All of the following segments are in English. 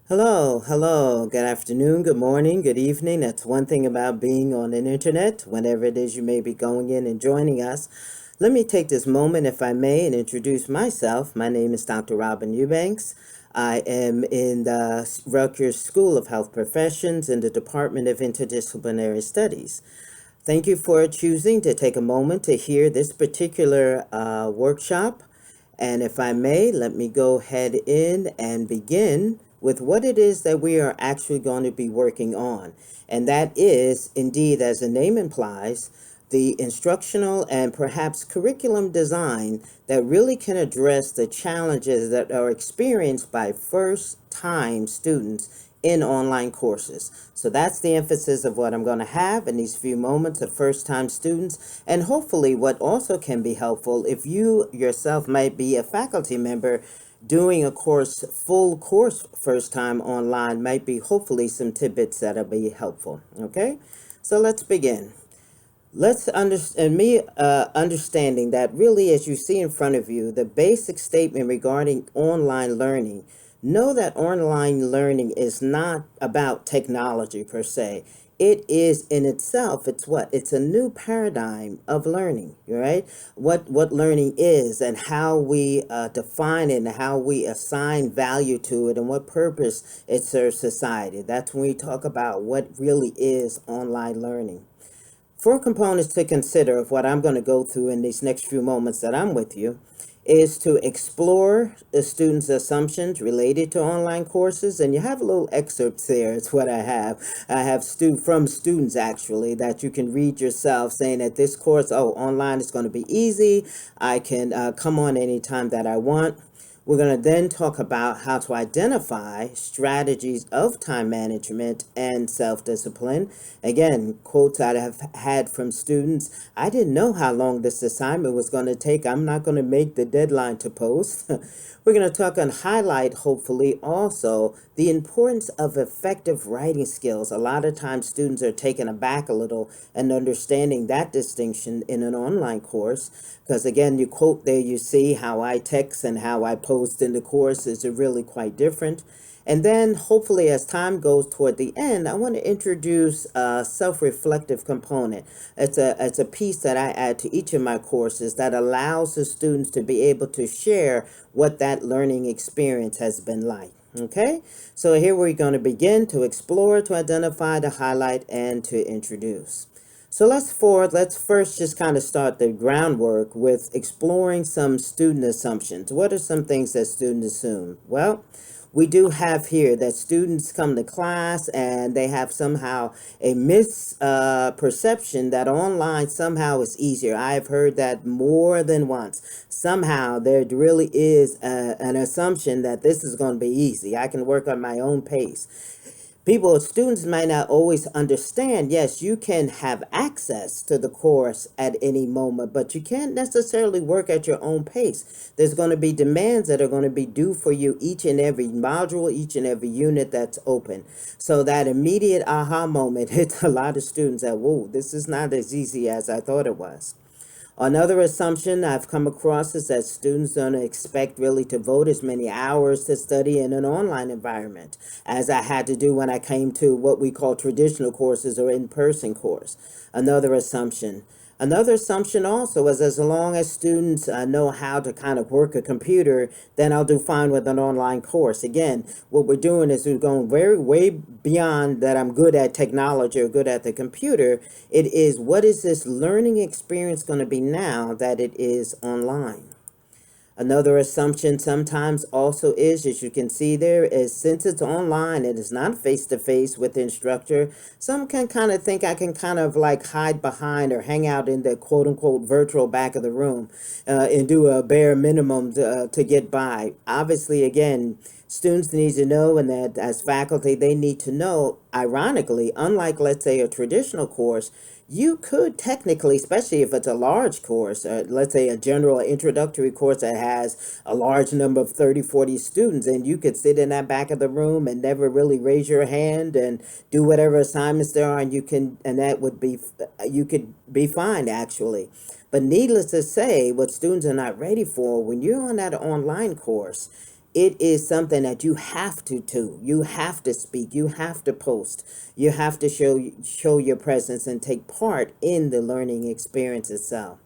Hello, good afternoon, good morning, good evening. That's one thing about being on the internet, whenever it is you may be going in and joining us. Let me take this moment, if I may, and introduce myself. My name is Dr. Robin Eubanks. I am in the Rutgers School of Health Professions in the Department of Interdisciplinary Studies. Thank you for choosing to take a moment to hear this particular workshop. And if I may, let me go ahead in and begin with what it is that we are actually going to be working on. And that is, indeed, as the name implies, the instructional and perhaps curriculum design that really can address the challenges that are experienced by first-time students in online courses. So that's the emphasis of what I'm going to have in these few moments of first-time students, and hopefully what also can be helpful if you yourself might be a faculty member doing a course, full course first time online, might be hopefully some tidbits that'll be helpful. Okay, so let's begin. Let's understand understanding that really, as you see in front of you, the basic statement regarding online learning. Know that online learning is not about technology per se. It is in itself, it's what? It's a new paradigm of learning, right? What learning is and how we define it and how we assign value to it and what purpose it serves society. That's when we talk about what really is online learning. Four components to consider of what I'm going to go through in these next few moments that I'm with you is to explore the students' assumptions related to online courses. And you have a little excerpts there. It's what I have. I have from students actually that you can read yourself saying that this course, online is going to be easy. I can come on anytime that I want. We're going to then talk about how to identify strategies of time management and self-discipline. Again, quotes I have had from students. I didn't know how long this assignment was going to take. I'm not going to make the deadline to post. We're going to talk and highlight, hopefully, also the importance of effective writing skills. A lot of times students are taken aback a little and understanding that distinction in an online course. Because again, you quote there, you see how I text and how I post in the courses are really quite different. And then hopefully as time goes toward the end, I want to introduce a self-reflective component. It's a piece that I add to each of my courses that allows the students to be able to share what that learning experience has been like. Okay, so here we're going to begin to explore, to identify, to highlight, and to introduce. So let's first just kind of start the groundwork with exploring some student assumptions. What are some things that students assume? Well, we do have here that students come to class and they have somehow a misperception that online somehow is easier. I've heard that more than once. Somehow there really is an assumption that this is going to be easy. I can work on my own pace. Students might not always understand. Yes, you can have access to the course at any moment, but you can't necessarily work at your own pace. There's going to be demands that are going to be due for you each and every module, each and every unit that's open. So that immediate aha moment hits a lot of students that, whoa, this is not as easy as I thought it was. Another assumption I've come across is that students don't expect really to devote as many hours to study in an online environment as I had to do when I came to what we call traditional courses or in-person course. Another assumption. Another assumption also is as long as students know how to kind of work a computer, then I'll do fine with an online course. Again, what we're doing is we're going way beyond that I'm good at technology or good at the computer. It is, what is this learning experience going to be now that it is online? Another assumption sometimes also is, as you can see there, is since it's online, it is not face-to-face with the instructor, some can kind of think I can kind of like hide behind or hang out in the quote-unquote virtual back of the room and do a bare minimum to get by. Obviously, again, students need to know, and that as faculty, they need to know, ironically, unlike, let's say, a traditional course, you could technically, especially if it's a large course, let's say a general introductory course that has a large number of 30, 40 students, and you could sit in that back of the room and never really raise your hand and do whatever assignments there are, and that would be, you could be fine actually. But needless to say, what students are not ready for, when you're on that online course, it is something that you have to do. You have to speak. You have to post. You have to show your presence and take part in the learning experience itself.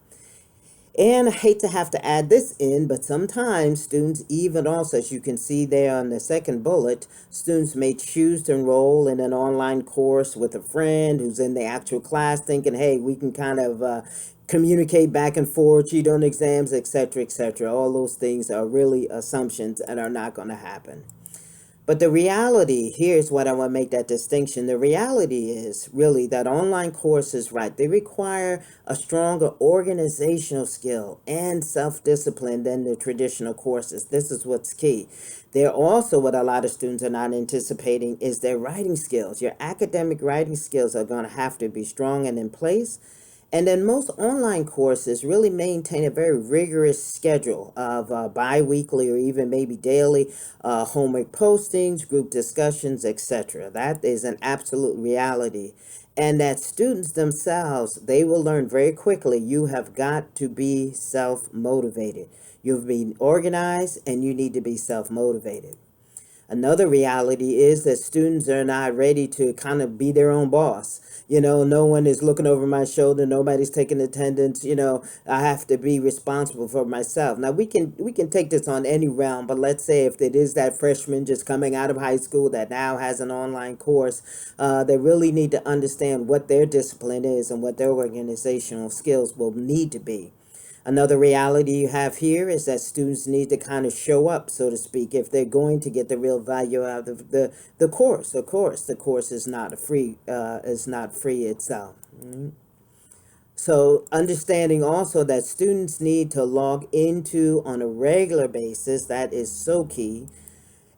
And I hate to have to add this in, but sometimes students, even also, as you can see there on the second bullet, students may choose to enroll in an online course with a friend who's in the actual class, thinking, hey, we can kind of communicate back and forth, cheat on exams, etc., etc. All those things are really assumptions and are not going to happen. But the reality, here's what I want to make that distinction. The reality is really that online courses, right, they require a stronger organizational skill and self-discipline than the traditional courses. This is what's key. They're also, what a lot of students are not anticipating, is their writing skills. Your academic writing skills are going to have to be strong and in place. And then most online courses really maintain a very rigorous schedule of bi-weekly or even maybe daily homework postings, group discussions, etc. That is an absolute reality. And that students themselves, they will learn very quickly. You have got to be self-motivated. You've been organized and you need to be self-motivated. Another reality is that students are not ready to kind of be their own boss. No one is looking over my shoulder. Nobody's taking attendance. I have to be responsible for myself. Now we can take this on any realm, but let's say if it is that freshman just coming out of high school that now has an online course, they really need to understand what their discipline is and what their organizational skills will need to be. Another reality you have here is that students need to kind of show up, so to speak, if they're going to get the real value out of the course. Of course, the course is not free itself. So understanding also that students need to log into on a regular basis, that is so key.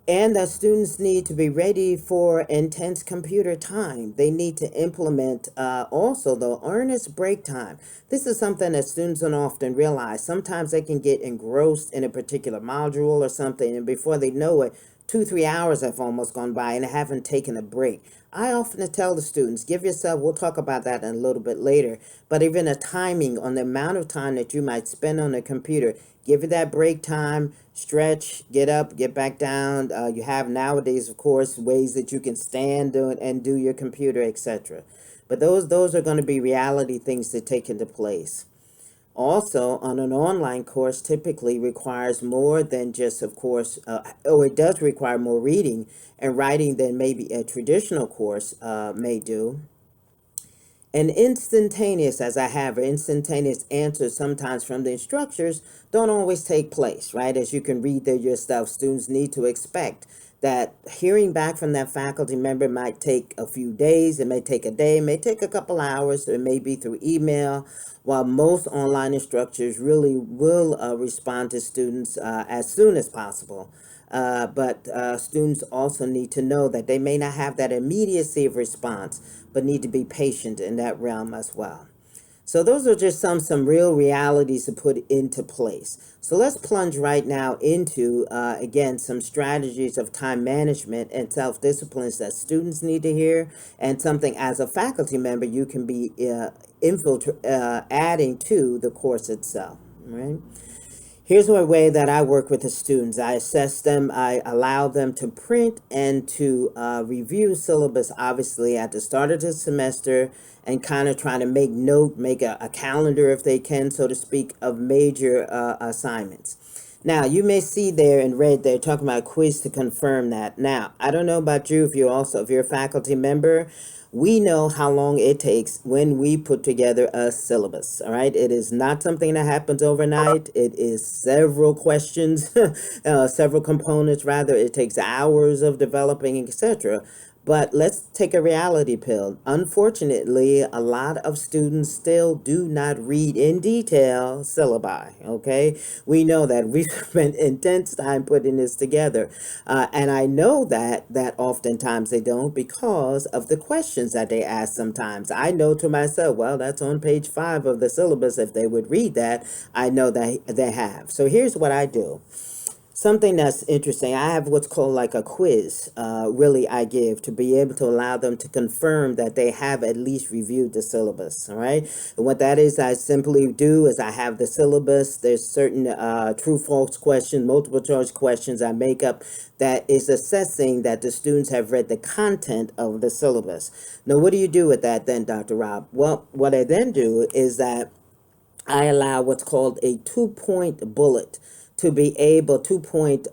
And that students need to be ready for intense computer time. They need to implement also the earnest break time. This is something that students don't often realize. Sometimes they can get engrossed in a particular module or something, and before they know it, 2-3 hours have almost gone by and haven't taken a break. I often tell the students, give yourself, we'll talk about that in a little bit later, but even a timing on the amount of time that you might spend on the computer. Give it that break time, stretch, get up, get back down. You have nowadays, of course, ways that you can stand and do your computer, etc. But those are going to be reality things to take into place. Also, on an online course, typically requires more than just, of course, or it does require more reading and writing than maybe a traditional course may do. And instantaneous, as I have instantaneous answers sometimes from the instructors don't always take place, right? As you can read there yourself, students need to expect that hearing back from that faculty member might take a few days, it may take a day, it may take a couple hours, it may be through email, while most online instructors really will respond to students as soon as possible. But students also need to know that they may not have that immediacy of response, but need to be patient in that realm as well. So those are just some real realities to put into place. So let's plunge right now into, again, some strategies of time management and self-disciplines that students need to hear, and something as a faculty member you can be adding to the course itself, right? Here's one way that I work with the students. I assess them, I allow them to print and to review syllabus, obviously, at the start of the semester, and kind of try to make a calendar, if they can, so to speak, of major assignments. Now, you may see there in red, they're talking about a quiz to confirm that. Now, I don't know about you, if you're a faculty member, we know how long it takes when we put together a syllabus, all right? It is not something that happens overnight. It is several questions, several components, rather. It takes hours of developing, etc. But let's take a reality pill. Unfortunately, a lot of students still do not read in detail syllabi, okay? We know that. We've spent intense time putting this together. And I know that oftentimes they don't, because of the questions that they ask sometimes. I know to myself, well, that's on page 5 of the syllabus. If they would read that, I know that they have. So here's what I do. Something that's interesting, I have what's called like a quiz, really, I give to be able to allow them to confirm that they have at least reviewed the syllabus. All right. And what that is, I simply do is I have the syllabus. There's certain true false questions, multiple choice questions I make up that is assessing that the students have read the content of the syllabus. Now, what do you do with that then, Dr. Rob? Well, what I then do is that I allow what's called a 2-point bullet to be able, 2-point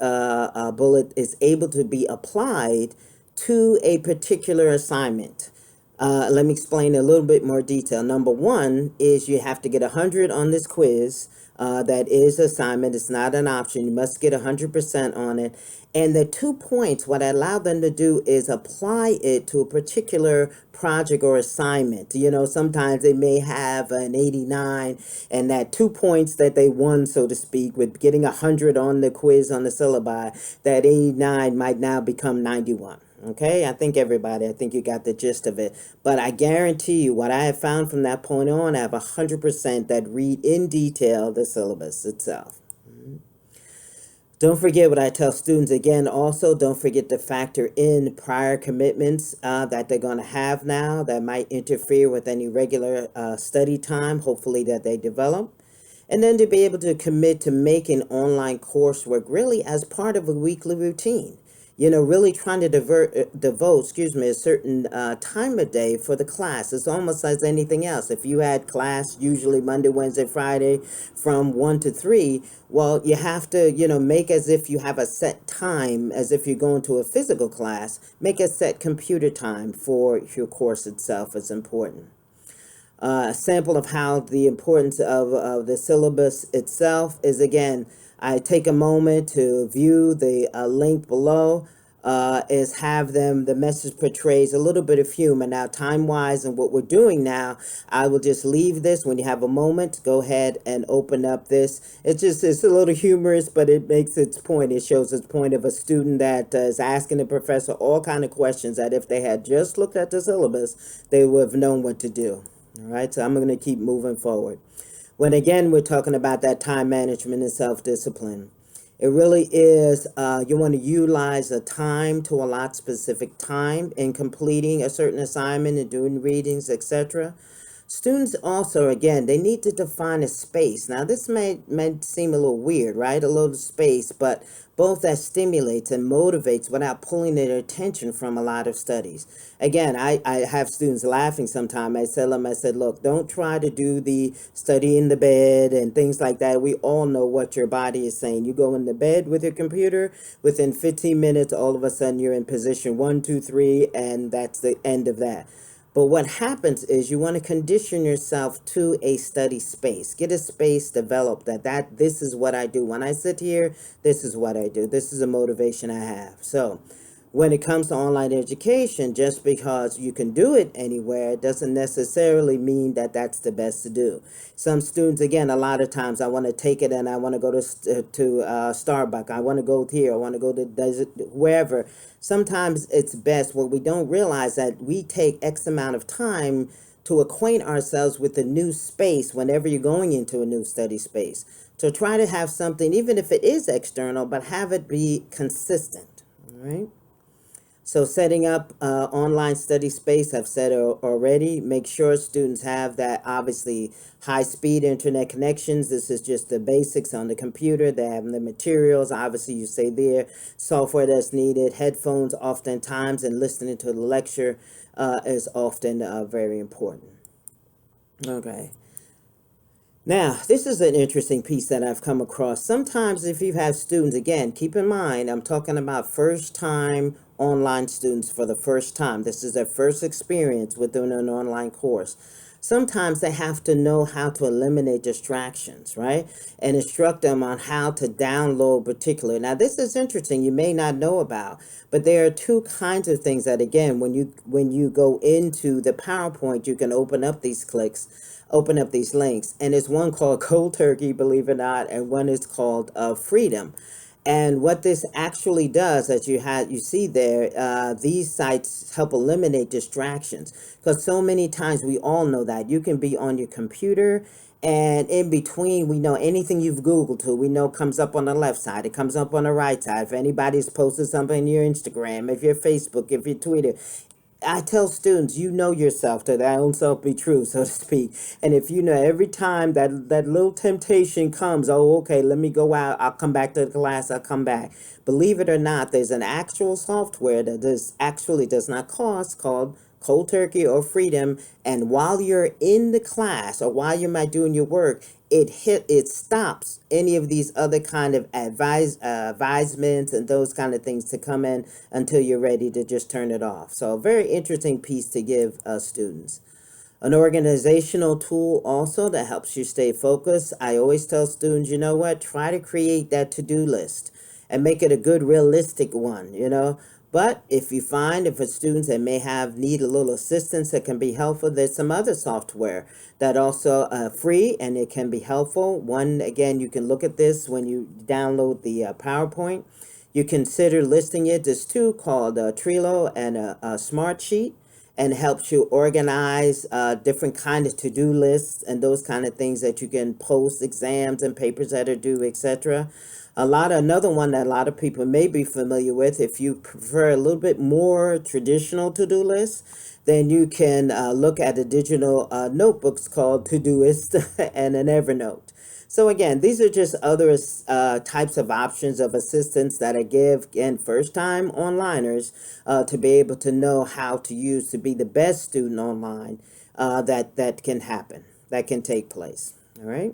bullet is able to be applied to a particular assignment. Let me explain a little bit more detail. Number one is you have to get 100 on this quiz. That is assignment. It's not an option. You must get 100% on it. And the 2 points, what I allow them to do is apply it to a particular project or assignment. You know, sometimes they may have an 89, and that 2 points that they won, so to speak, with getting 100 on the quiz on the syllabi, that 89 might now become 91. Okay, I think you got the gist of it. But I guarantee you, what I have found from that point on, I have 100% that read in detail the syllabus itself. Don't forget what I tell students again. Also, don't forget to factor in prior commitments that they're going to have now that might interfere with any regular study time, hopefully, that they develop. And then to be able to commit to making online coursework really as part of a weekly routine. You know, really trying to devote, a certain time of day for the class. It's almost as anything else. If you had class usually Monday, Wednesday, Friday from 1 to 3, well, you have to, make as if you have a set time, as if you're going to a physical class, make a set computer time for your course itself is important. A sample of how the importance of the syllabus itself is, again, I take a moment to view the link below, is have them, the message portrays a little bit of humor. Now, time-wise and what we're doing now, I will just leave this. When you have a moment, go ahead and open up this. It's a little humorous, but it makes its point. It shows its point of a student that is asking the professor all kind of questions that if they had just looked at the syllabus, they would have known what to do. All right, so I'm going to keep moving forward. When again, we're talking about that time management and self-discipline. It really is, you want to utilize a time to allot specific time in completing a certain assignment and doing readings, etc. Students also, again, they need to define a space. Now, this may seem a little weird, right? A little space, but both that stimulates and motivates without pulling their attention from a lot of studies. Again, I have students laughing sometimes. I tell them, look, don't try to do the study in the bed and things like that. We all know what your body is saying. You go in the bed with your computer, within 15 minutes, all of a sudden you're in position 1, 2, 3, and that's the end of that. But what happens is you want to condition yourself to a study space. Get a space developed that this is what I do. When I sit here, this is what I do. This is a motivation I have. So when it comes to online education, just because you can do it anywhere doesn't necessarily mean that that's the best to do. Some students, again, a lot of times I want to take it and I want to go to Starbucks. I want to go here. I want to go to desert, wherever. Sometimes it's best what we don't realize that we take X amount of time to acquaint ourselves with the new space whenever you're going into a new study space. So try to have something, even if it is external, but have it be consistent. All right. So setting up online study space, I've said already, make sure students have that, obviously, high-speed internet connections. This is just the basics on the computer. They have the materials, obviously, you say there, software that's needed, headphones oftentimes, and listening to the lecture is often very important. Okay. Now, this is an interesting piece that I've come across. Sometimes if you have students, again, keep in mind, I'm talking about first-time online students for the first time. This is their first experience with doing an online course. Sometimes they have to know how to eliminate distractions, right? And instruct them on how to download particular. Now, this is interesting. You may not know about, but there are two kinds of things that, again, when you go into the PowerPoint, you can open up these links, and there's one called Cold Turkey, believe it or not, and one is called Freedom. And what this actually does, as you see there, these sites help eliminate distractions, because so many times we all know that you can be on your computer And in between, we know anything you've Googled to, we know comes up on the left side. It comes up on the right side. If anybody's posted something in your Instagram, if your Facebook, if your Twitter, I tell students, you know yourself, to thy own self be true, so to speak. And if you know every time that little temptation comes, oh, okay, let me go out, I'll come back to the class, I'll come back. Believe it or not, there's an actual software that does not cost, called Cold Turkey or Freedom. And while you're in the class or while you might doing your work, it stops any of these other kind of advisements and those kind of things to come in until you're ready to just turn it off. So a very interesting piece to give students. An organizational tool also that helps you stay focused. I always tell students, you know what, try to create that to-do list and make it a good realistic one, But if you find, if it's students that may need a little assistance that can be helpful, there's some other software that also free and it can be helpful. One, again, you can look at this when you download the PowerPoint. You consider listing it. There's two called Trello and a Smart Sheet, and helps you organize different kind of to-do lists and those kind of things that you can post, exams and papers that are due, etc. Another one that a lot of people may be familiar with, if you prefer a little bit more traditional to-do lists, then you can look at the digital notebooks called Todoist and an Evernote. So again, these are just other types of options of assistance that I give, again, first-time onliners to be able to know how to use to be the best student online that can happen, that can take place. All right.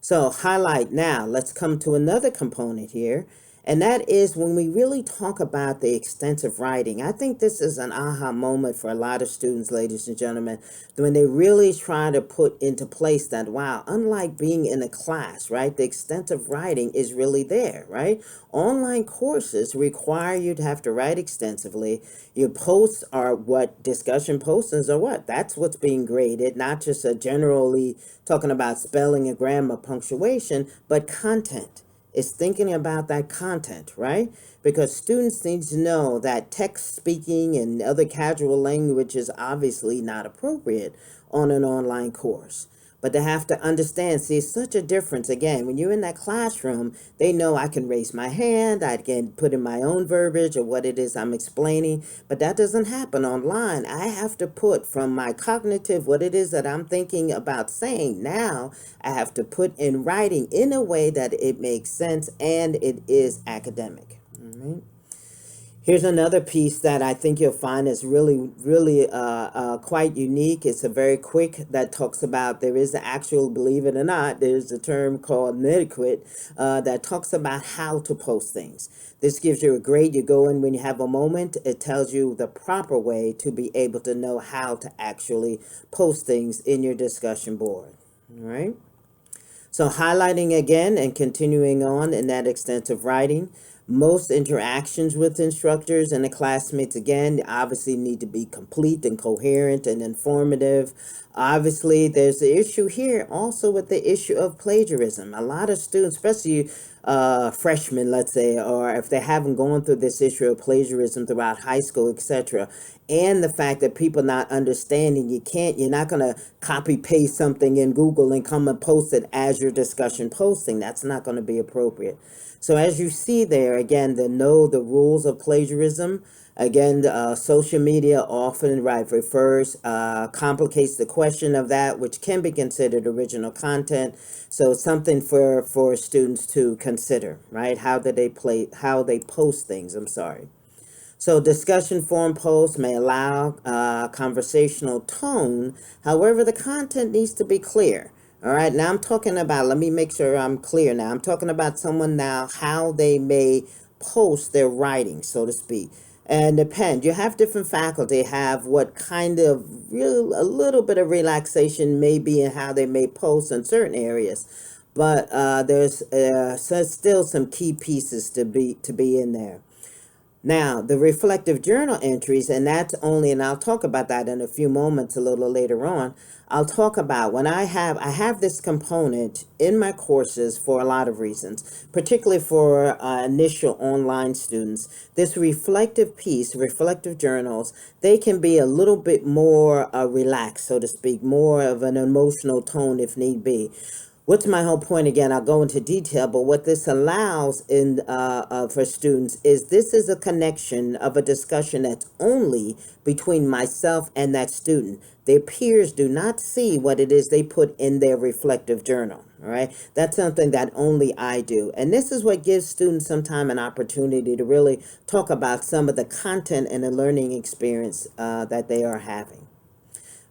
So highlight now, let's come to another component here, and that is when we really talk about the extensive writing. I think this is an aha moment for a lot of students, ladies and gentlemen, when they really try to put into place that, wow, unlike being in a class, right, the extensive writing is really there, right? Online courses require you to have to write extensively. Your posts are what discussion postings are what? That's what's being graded, not just a generally talking about spelling and grammar, punctuation, but content. It's thinking about that content, right? Because students need to know that text speaking and other casual language is obviously not appropriate on an online course. But they have to understand, see, it's such a difference. Again, when you're in that classroom, they know I can raise my hand, I can put in my own verbiage of what it is I'm explaining, but that doesn't happen online. I have to put from my cognitive, what it is that I'm thinking about saying. Now, I have to put in writing in a way that it makes sense and it is academic. All right. Here's another piece that I think you'll find is really quite unique. It's a very quick that talks about, there is the actual, believe it or not, there's a term called netiquette that talks about how to post things. This gives you a grade. You go in when you have a moment. It tells you the proper way to be able to know how to actually post things in your discussion board. All right. So highlighting again and continuing on in that extensive writing. Most interactions with instructors and the classmates, again, obviously need to be complete and coherent and informative. Obviously, there's the issue here also with the issue of plagiarism. A lot of students, especially freshmen, let's say, or if they haven't gone through this issue of plagiarism throughout high school, etc., and the fact that people not understanding, you're not going to copy paste something in Google and come and post it as your discussion posting. That's not going to be appropriate. So as you see there, again, know the rules of plagiarism. Again, social media often complicates the question of that, which can be considered original content. So it's something for students to consider, right? How they post things, I'm sorry. So discussion forum posts may allow conversational tone. However, the content needs to be clear. All right, now I'm talking about, let me make sure I'm clear now. I'm talking about someone now, how they may post their writing, so to speak. And depend, you have different faculty have what kind of a little bit of relaxation may be in how they may post in certain areas. But there's still some key pieces to be in there. Now, the reflective journal entries, and that's only, and I'll talk about that in a few moments a little later on. I'll talk about when I have this component in my courses for a lot of reasons, particularly for initial online students. This reflective piece, reflective journals, they can be a little bit more relaxed, so to speak, more of an emotional tone if need be. What's my whole point again? I'll go into detail, but what this allows in for students is this is a connection of a discussion that's only between myself and that student. Their peers do not see what it is they put in their reflective journal. All right, that's something that only I do, and this is what gives students sometimes an opportunity to really talk about some of the content and the learning experience that they are having.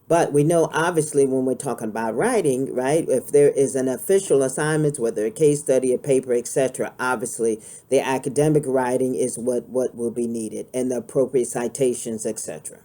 But we know obviously when we're talking about writing, right, if there is an official assignment, whether a case study, a paper, etc., obviously the academic writing is what will be needed and the appropriate citations, etc.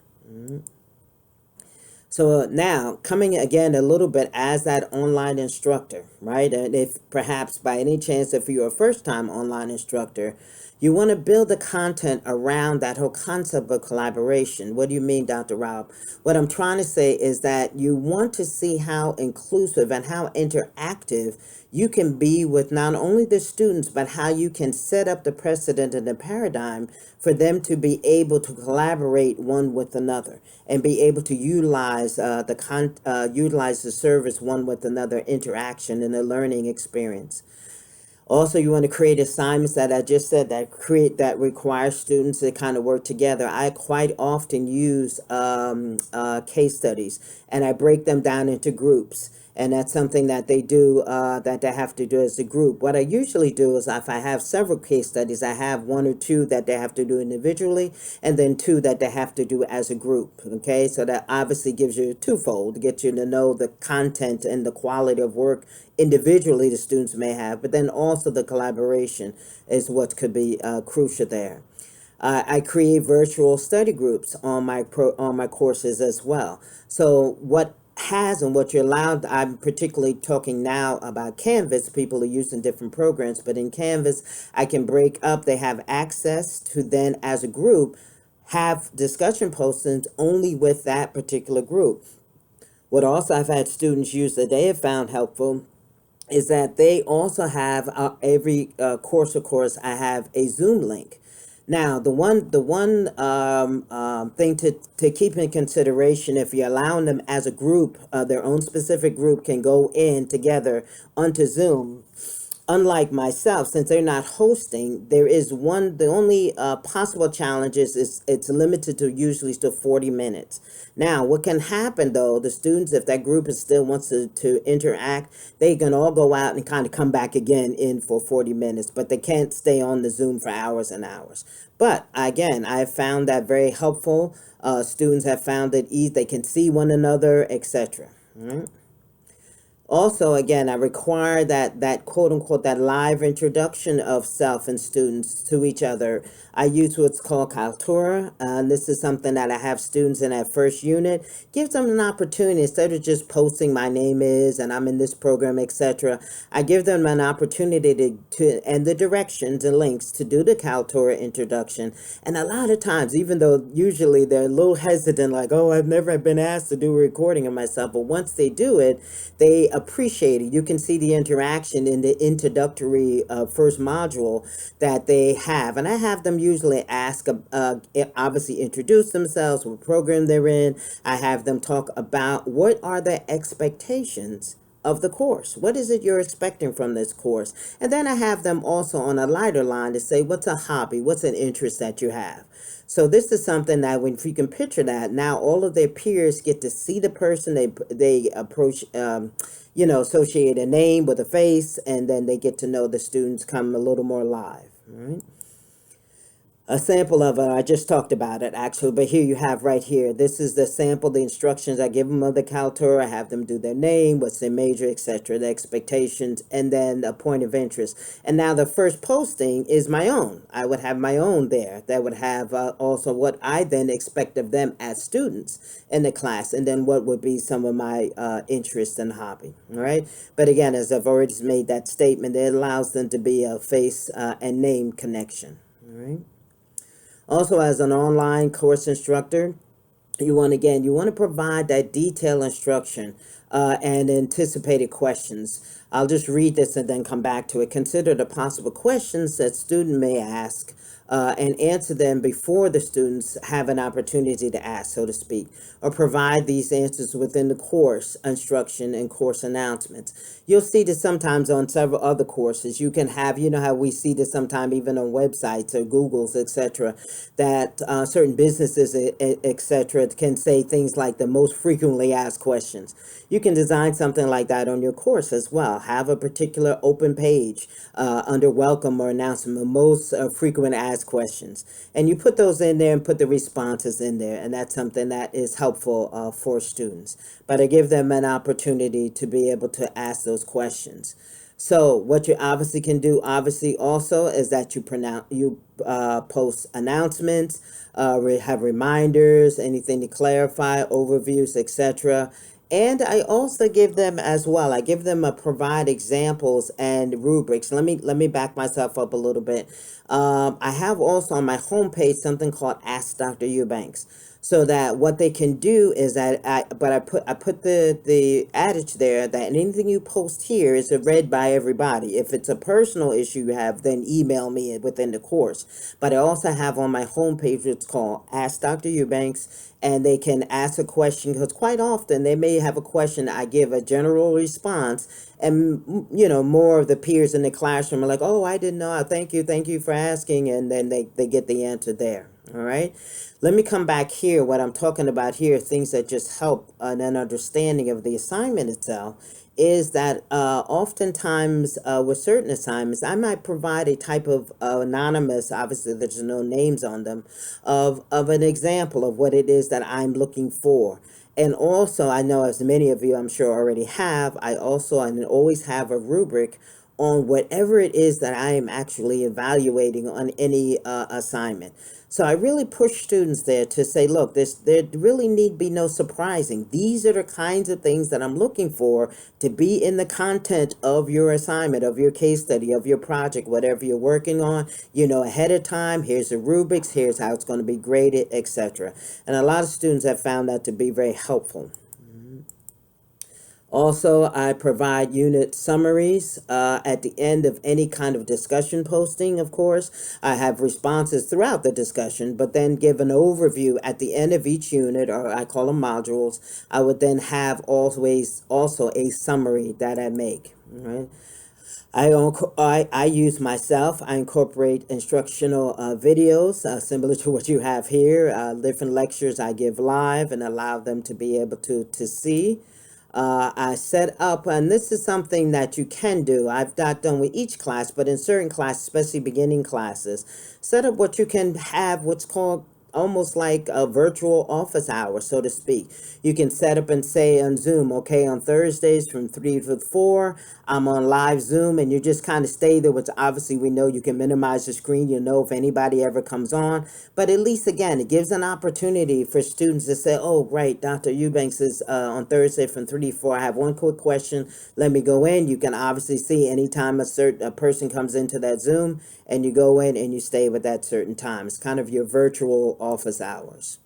So now, coming again a little bit as that online instructor, right? And if perhaps by any chance, if you're a first time online instructor, you want to build the content around that whole concept of collaboration. What do you mean, Dr. Rob? What I'm trying to say is that you want to see how inclusive and how interactive you can be with not only the students, but how you can set up the precedent and the paradigm for them to be able to collaborate one with another and be able to utilize utilize the service one with another interaction in the learning experience. Also, you want to create assignments that I just said that require students to kind of work together. I quite often use case studies, and I break them down into groups. And that's something that they do, that they have to do as a group. What I usually do is if I have several case studies, I have one or two that they have to do individually, and then two that they have to do as a group. Okay, so that obviously gives you twofold to get you to know the content and the quality of work individually the students may have, but then also the collaboration is what could be crucial there. I create virtual study groups on on my courses as well. So what has and what you're allowed, I'm particularly talking now about Canvas. People are using different programs, but in Canvas, I can break up. They have access to then as a group have discussion postings only with that particular group. What also I've had students use that they have found helpful is that they also have every course, of course, I have a Zoom link. Now, the one thing to keep in consideration, if you're allowing them as a group, their own specific group can go in together onto Zoom. Unlike myself, since they're not hosting, there is the only possible challenge is it's limited to usually to 40 minutes. Now, what can happen though, the students, if that group is still wants to interact, they can all go out and kind of come back again in for 40 minutes, but they can't stay on the Zoom for hours and hours. But again, I have found that very helpful. Students have found it easy, they can see one another, etc. Also, again, I require that quote unquote that live introduction of self and students to each other. I use what's called cultura, and this is something that I have students in that first unit. Gives them an opportunity instead of just posting my name is and I'm in this program, etc. I give them an opportunity to and the directions and links to do the cultura introduction. And a lot of times, even though usually they're a little hesitant, like, oh, I've never been asked to do a recording of myself, but once they do it, they appreciate it. You can see the interaction in the introductory first module that they have. And I have them usually ask, obviously introduce themselves, what program they're in. I have them talk about what are their expectations of the course. What is it you're expecting from this course? And then I have them also on a lighter line to say, what's a hobby? What's an interest that you have? So this is something that when if you can picture that, now all of their peers get to see the person, they approach, associate a name with a face, and then they get to know the students come a little more live. All right. A sample of it, I just talked about it actually, but here you have right here. This is the sample, the instructions I give them of the cultura. I have them do their name, what's their major, etc., the expectations, and then a point of interest. And now the first posting is my own. I would have my own there. That would have also what I then expect of them as students in the class, and then what would be some of my interest and hobby. All right. But again, as I've already made that statement, it allows them to be a face and name connection. All right. Also, as an online course instructor, you want to provide that detailed instruction and anticipated questions. I'll just read this and then come back to it. Consider the possible questions that student may ask and answer them before the students have an opportunity to ask, so to speak, or provide these answers within the course instruction and course announcements. You'll see this sometimes on several other courses. You can have, you know how we see this sometimes even on websites or Google's, etc., that certain businesses, etc., can say things like the most frequently asked questions. You can design something like that on your course as well. Have a particular open page under welcome or announcement, most frequent asked questions. And you put those in there and put the responses in there. And that's something that is helpful for students. But I give them an opportunity to be able to ask those questions. So what you obviously can do, obviously also, is that you post announcements, have reminders, anything to clarify, overviews, etc. And I also give them as well. I give them a provide examples and rubrics. Let me back myself up a little bit. I have also on my homepage something called Ask Dr. Eubanks, so that what they can do is that I put the adage there that anything you post here is read by everybody. If it's a personal issue you have, then email me within the course. But I also have on my homepage what's called Ask Dr. Eubanks, and they can ask a question, because quite often they may have a question. I give a general response, and more of the peers in the classroom are like, oh, I didn't know, thank you for asking, and then they get the answer there. All right, let me come back here. What I'm talking about here, things that just help an understanding of the assignment itself, is that oftentimes with certain assignments, I might provide a type of anonymous, obviously there's no names on them, of an example of what it is that I'm looking for. And also, I know, as many of you I'm sure already have, I always have a rubric on whatever it is that I am actually evaluating on any assignment. So I really push students there to say, look, there really need be no surprising. These are the kinds of things that I'm looking for to be in the content of your assignment, of your case study, of your project, whatever you're working on, ahead of time. Here's the rubrics, here's how it's going to be graded, etc. And a lot of students have found that to be very helpful. Also, I provide unit summaries at the end of any kind of discussion posting, of course. I have responses throughout the discussion, but then give an overview at the end of each unit, or I call them modules. I would then have always also a summary that I make, right? I use myself. I incorporate instructional videos similar to what you have here. Different lectures I give live and allow them to be able to see. I set up, and this is something that you can do. I've not done with each class, but in certain classes, especially beginning classes, set up what you can have, what's called almost like a virtual office hour, so to speak. You can set up and say on Zoom, okay, on Thursdays from 3 to 4, I'm on live Zoom, and you just kind of stay there, which obviously we know you can minimize the screen. You know if anybody ever comes on. But at least, again, it gives an opportunity for students to say, oh, right, Dr. Eubanks is on Thursday from 3 to 4. I have one quick question. Let me go in. You can obviously see anytime a person comes into that Zoom, and you go in and you stay with that certain time. It's kind of your virtual office hours.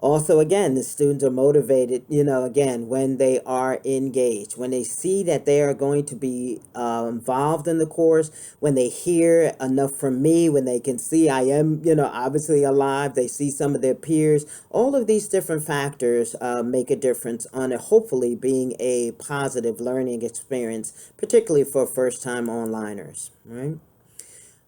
Also, again, the students are motivated, again, when they are engaged, when they see that they are going to be involved in the course, when they hear enough from me, when they can see I am, obviously alive, they see some of their peers. All of these different factors make a difference on it, hopefully being a positive learning experience, particularly for first-time onliners, right?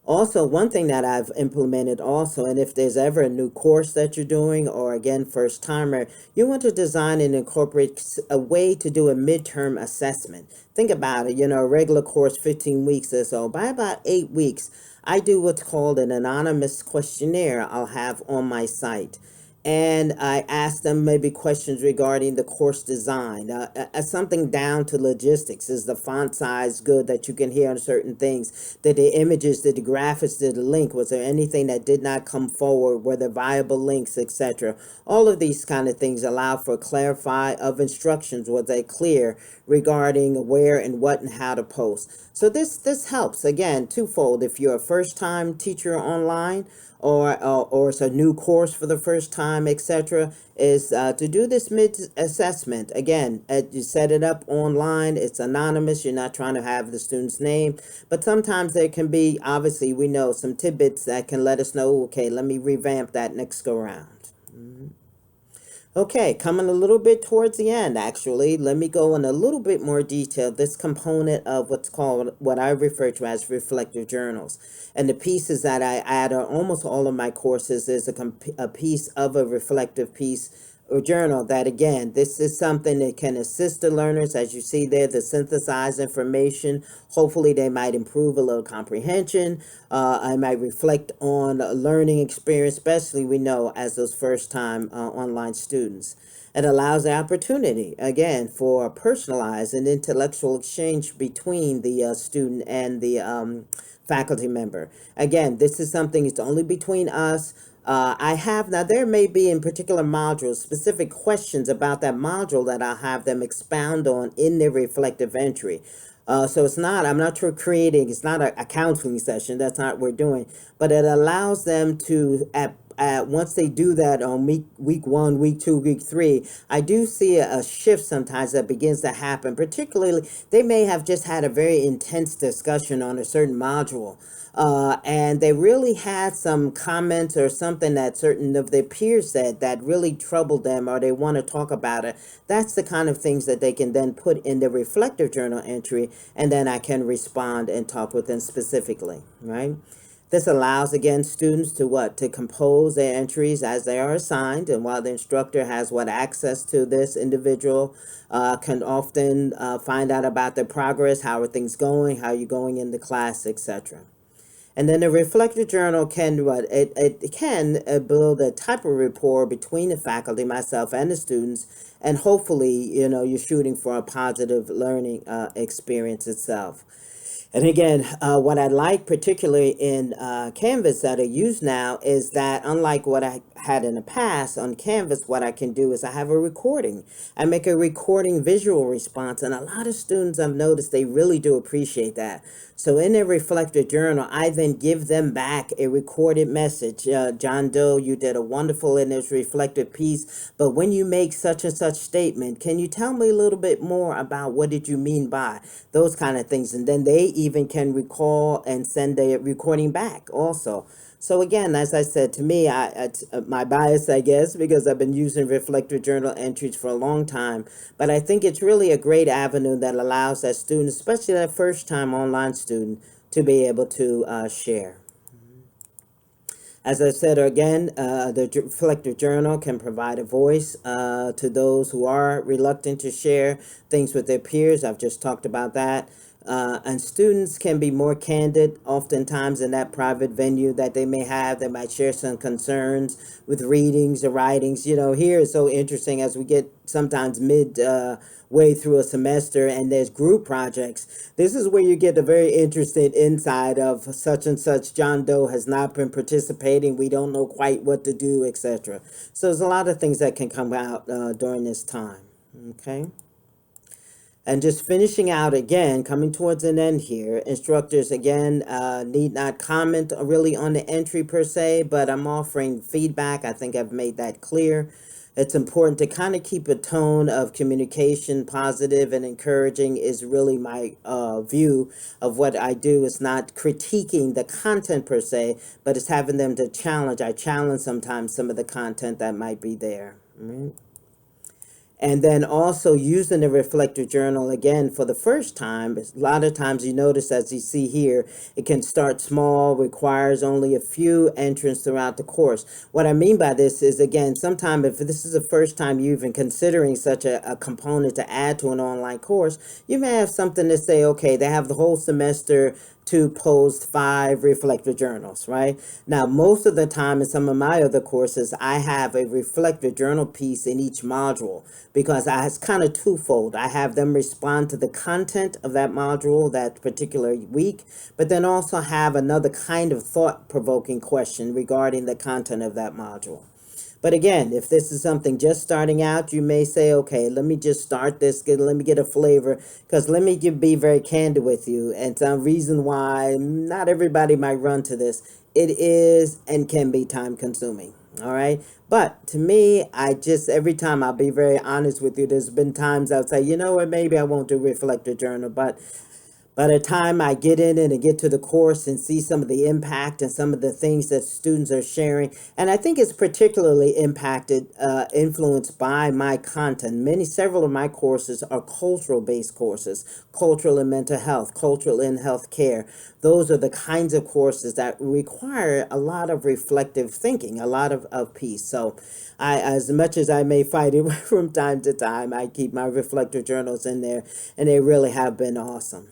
Also, one thing that I've implemented also, and if there's ever a new course that you're doing, or again, first timer, you want to design and incorporate a way to do a midterm assessment. Think about it, a regular course, 15 weeks or so. By about 8 weeks, I do what's called an anonymous questionnaire I'll have on my site. And I asked them maybe questions regarding the course design, something down to logistics. Is the font size good that you can hear on certain things? Did the images, did the graphics, did the link? Was there anything that did not come forward? Were there viable links, etc.? All of these kind of things allow for clarify of instructions. Was they clear regarding where and what and how to post. So this helps again twofold. If you're a first time teacher online, or it's a new course for the first time, etc., is to do this mid assessment. Again, you set it up online, it's anonymous, you're not trying to have the student's name, but sometimes there can be, obviously, we know some tidbits that can let us know, okay, let me revamp that next go round. Okay, coming a little bit towards the end, actually, let me go in a little bit more detail. This component of what's called, what I refer to as reflective journals. And the pieces that I add on almost all of my courses is a piece of a reflective piece or journal that, again, this is something that can assist the learners, as you see there, to synthesize information. Hopefully they might improve a little comprehension. I might reflect on a learning experience, especially we know as those first time online students. It allows the opportunity, again, for personalized and intellectual exchange between the student and the faculty member. Again, this is something, it's only between us. I have, now there may be in particular modules, specific questions about that module that I'll have them expound on in their reflective entry. So it's not, I'm not sure creating, it's not a counseling session, that's not what we're doing, but it allows them to, once they do that on week 1, week 2, week 3, I do see a shift sometimes that begins to happen. Particularly, they may have just had a very intense discussion on a certain module. And they really had some comments or something that certain of their peers said that really troubled them, or they want to talk about it. That's the kind of things that they can then put in the reflective journal entry, and then I can respond and talk with them specifically, right? This allows, again, students to what? To compose their entries as they are assigned, and while the instructor has what access to this individual, can often find out about their progress, how are things going, how are you going in the class, etc. And then the reflective journal can what it can build a type of rapport between the faculty, myself, and the students, and hopefully, you're shooting for a positive learning experience itself. And again, what I like particularly in Canvas that I use now is that, unlike what I had in the past on Canvas, what I can do is I have a recording. I make a recording visual response, and a lot of students I've noticed, they really do appreciate that. So in their reflective journal, I then give them back a recorded message. John Doe, you did a wonderful in this reflective piece, but when you make such and such statement, can you tell me a little bit more about what did you mean by those kind of things? And then they even can recall and send a recording back also. So again, as I said, to me, it's my bias, I guess, because I've been using reflective journal entries for a long time. But I think it's really a great avenue that allows that student, especially that first-time online student, to be able to share. As I said again, the reflective journal can provide a voice to those who are reluctant to share things with their peers. I've just talked about that. And students can be more candid oftentimes in that private venue that they may have. They might share some concerns with readings or writings. Here is so interesting as we get sometimes way through a semester and there's group projects. This is where you get a very interesting insight of such and such John Doe has not been participating. We don't know quite what to do, etc. So there's a lot of things that can come out during this time. Okay. And just finishing out again, coming towards an end here, instructors again need not comment really on the entry per se, but I'm offering feedback. I think I've made that clear. It's important to kind of keep a tone of communication, positive and encouraging is really my view of what I do. It's not critiquing the content per se, but it's having them to challenge. I challenge sometimes some of the content that might be there. Right? And then also using the reflective journal again for the first time. A lot of times you notice, as you see here, it can start small, requires only a few entrants throughout the course. What I mean by this is, again, sometimes if this is the first time you're even considering such a component to add to an online course, you may have something to say, okay, they have the whole semester to post 5 reflective journals, right? Now, most of the time in some of my other courses, I have a reflective journal piece in each module because it's kind of twofold. I have them respond to the content of that module that particular week, but then also have another kind of thought-provoking question regarding the content of that module. But again, if this is something just starting out, you may say, okay, let me just start this, let me get a flavor, because be very candid with you. And some reason why not everybody might run to this, it is and can be time consuming. All right. But to me, every time I'll be very honest with you, there's been times I'll say, you know what, maybe I won't do reflective journal, but by the time I get in it and get to the course and see some of the impact and some of the things that students are sharing, and I think it's particularly influenced by my content. Several of my courses are cultural-based courses, cultural in mental health, cultural in healthcare. Those are the kinds of courses that require a lot of reflective thinking, a lot of peace. So as much as I may fight it from time to time, I keep my reflective journals in there, and they really have been awesome.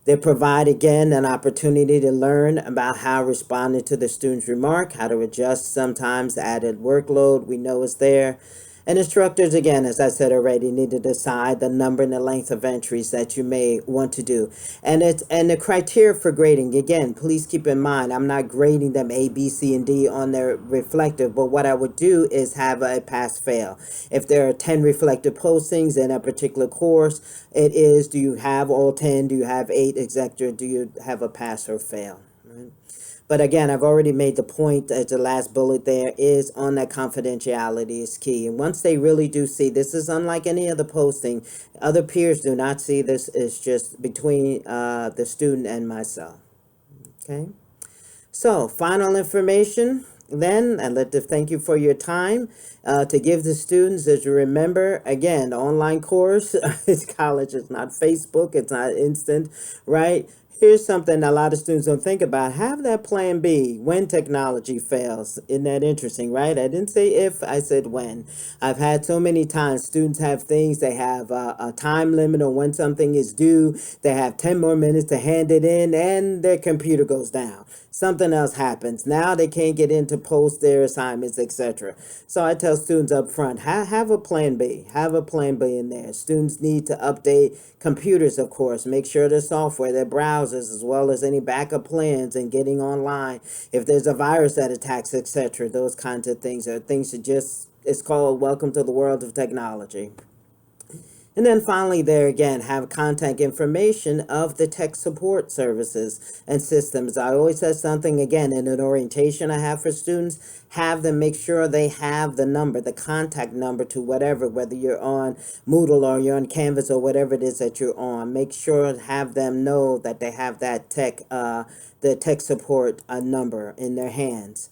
They provide, again, an opportunity to learn about how responding to the student's remark, how to adjust sometimes the added workload we know is there. And instructors, again, as I said already, need to decide the number and the length of entries that you may want to do. And the criteria for grading, again, please keep in mind, I'm not grading them A, B, C, and D on their reflective, but what I would do is have a pass-fail. If there are 10 reflective postings in a particular course, it is, do you have all 10, do you have 8, etc., do you have a pass or fail, right? But again, I've already made the point that the last bullet there is on that confidentiality is key. And once they really do see, this is unlike any other posting, other peers do not see this, is just between the student and myself. Okay. So final information then, I'd like to thank you for your time to give the students, as you remember, again, online course, it's college, it's not Facebook, it's not instant, right? Here's something a lot of students don't think about. Have that plan B when technology fails. Isn't that interesting, right? I didn't say if, I said when. I've had so many times students have things, they have a time limit on when something is due. They have 10 more minutes to hand it in and their computer goes down. Something else happens. Now they can't get in to post their assignments, etc. So I tell students up front, have a plan B. Have a plan B in there. Students need to update computers, of course. Make sure their software, their browsers, as well as any backup plans and getting online. If there's a virus that attacks, etc. Those kinds of things are things that just, it's called welcome to the world of technology. And then finally, there again, have contact information of the tech support services and systems. I always say something, again, in an orientation I have for students, have them make sure they have the number, the contact number to whatever, whether you're on Moodle or you're on Canvas or whatever it is that you're on. Make sure to have them know that they have that the tech support number in their hands.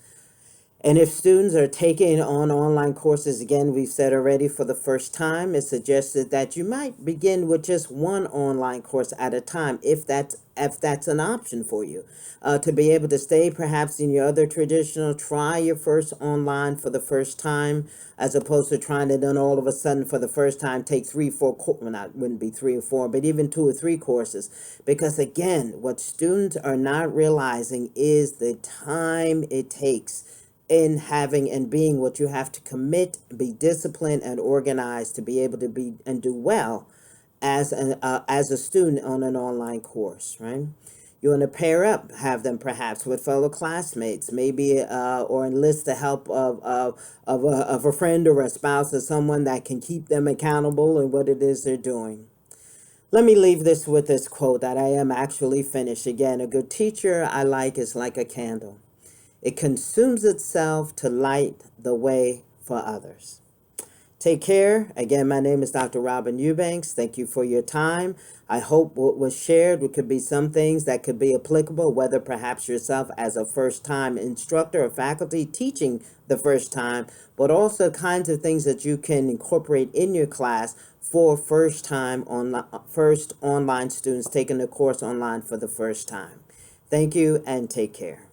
And if students are taking on online courses, again, we've said already, for the first time, it's suggested that you might begin with just one online course at a time, if that's an option for you. To be able to stay perhaps in your other traditional, try your first online for the first time, as opposed to trying to then all of a sudden for the first time take 3, 4, well, not, wouldn't be 3 or 4, but even 2 or 3 courses. Because again, what students are not realizing is the time it takes in having and being what you have to commit, be disciplined and organized to be able to be and do well as a student on an online course, right? You want to pair up, have them perhaps with fellow classmates, maybe, or enlist the help of a friend or a spouse or someone that can keep them accountable in what it is they're doing. Let me leave this with this quote that I am actually finished. Again, a good teacher I like is like a candle. It consumes itself to light the way for others. Take care. Again, my name is Dr. Robin Eubanks. Thank you for your time. I hope what was shared could be some things that could be applicable, whether perhaps yourself as a first-time instructor or faculty teaching the first time, but also kinds of things that you can incorporate in your class for first online students taking the course online for the first time. Thank you and take care.